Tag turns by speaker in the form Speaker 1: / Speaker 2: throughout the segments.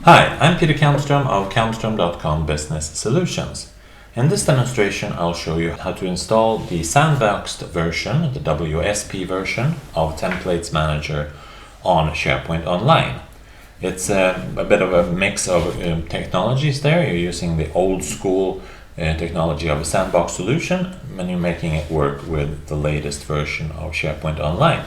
Speaker 1: Hi, I'm Peter Kalmstrom of kalmstrom.com Business Solutions. In this demonstration, I'll show you how to install the sandboxed version, the WSP version of Templates Manager on SharePoint Online. It's a bit of a mix of technologies there. You're using the old school technology of a sandbox solution when you're making it work with the latest version of SharePoint Online.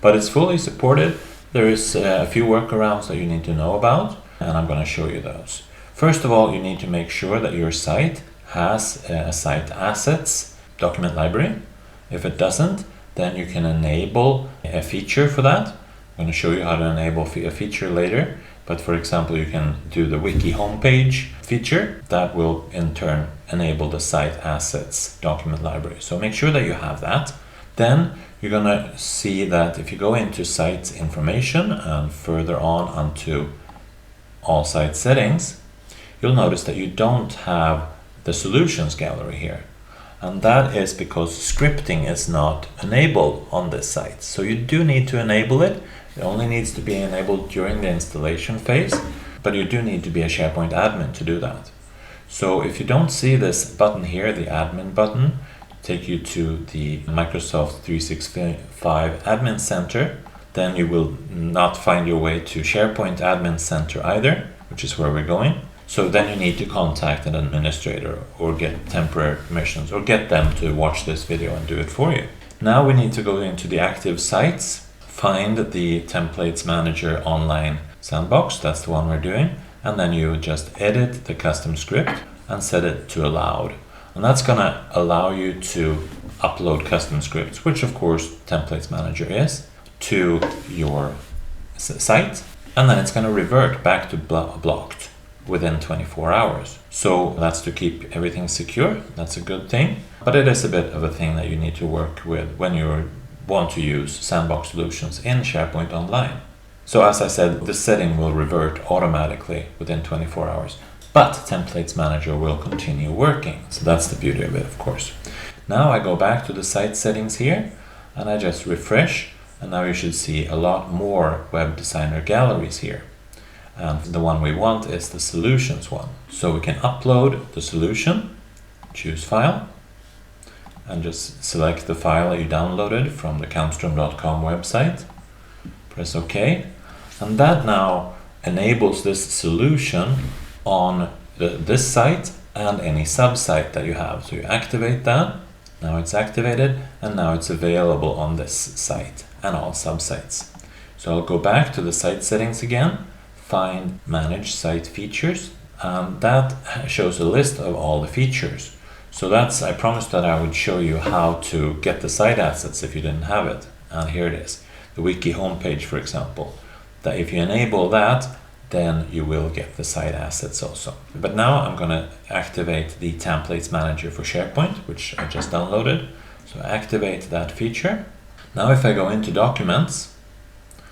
Speaker 1: But it's fully supported. There is a few workarounds that you need to know about, and I'm going to show you those. First of all, you need to make sure that your site has a site assets document library. If it doesn't, then you can enable a feature for that. I'm going to show you how to enable a feature later, but for example, you can do the wiki homepage feature that will in turn enable the site assets document library. So make sure that you have that. Then you're going to see that if you go into site information and further on onto all site settings, you'll notice that you don't have the solutions gallery here. And that is because scripting is not enabled on this site. So you do need to enable it. It only needs to be enabled during the installation phase, but you do need to be a SharePoint admin to do that. So if you don't see this button here, the admin button, take you to the Microsoft 365 Admin Center, then you will not find your way to SharePoint Admin Center either, which is where we're going. So then you need to contact an administrator or get temporary permissions or get them to watch this video and do it for you. Now we need to go into the active sites, find the Templates Manager Online sandbox, that's the one we're doing, and then you just edit the custom script and set it to allowed. And that's going to allow you to upload custom scripts, which of course Templates Manager is, to your site, and then it's going to revert back to blocked within 24 hours. So that's to keep everything secure. That's a good thing, but it is a bit of a thing that you need to work with when you want to use sandbox solutions in SharePoint Online. So as I said, the setting will revert automatically within 24 hours. But Templates Manager will continue working. So that's the beauty of it, of course. Now I go back to the site settings here and I just refresh, and now you should see a lot more web designer galleries here. And the one we want is the solutions one. So we can upload the solution, choose file, and just select the file that you downloaded from the kalmstrom.com website. Press OK. And that now enables this solution on this site and any sub-site that you have. So you activate that, now it's activated, and now it's available on this site and all sub-sites. So I'll go back to the site settings again, find Manage Site Features, and that shows a list of all the features. So I promised that I would show you how to get the site assets if you didn't have it, and here it is. The wiki homepage, for example, that if you enable that, then you will get the site assets also. But now I'm going to activate the Templates Manager for SharePoint, which I just downloaded. So activate that feature. Now if I go into Documents,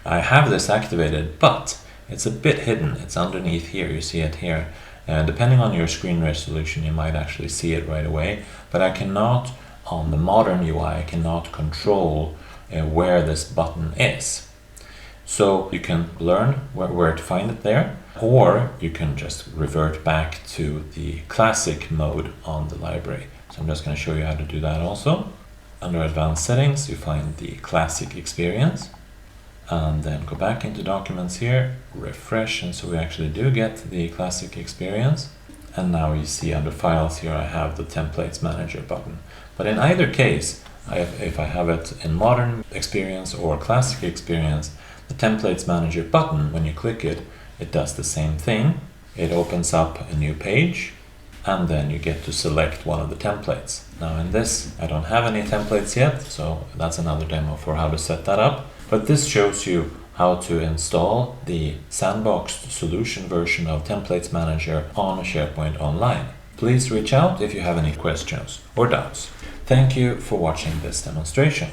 Speaker 1: I have this activated, but it's a bit hidden. It's underneath here. You see it here. Depending on your screen resolution, you might actually see it right away. But I cannot, on the modern UI, I cannot control where this button is. So you can learn where to find it there, or you can just revert back to the classic mode on the library. So I'm just going to show you how to do that also. Under Advanced Settings, you find the classic experience, and then go back into Documents here, refresh, and so we actually do get the classic experience. And now you see under Files here I have the Templates Manager button. But in either case, if I have it in Modern Experience or Classic Experience, the Templates Manager button, when you click it, it does the same thing. It opens up a new page, and then you get to select one of the templates. Now in this, I don't have any templates yet, so that's another demo for how to set that up. But this shows you how to install the sandboxed solution version of Templates Manager on SharePoint Online. Please reach out if you have any questions or doubts. Thank you for watching this demonstration.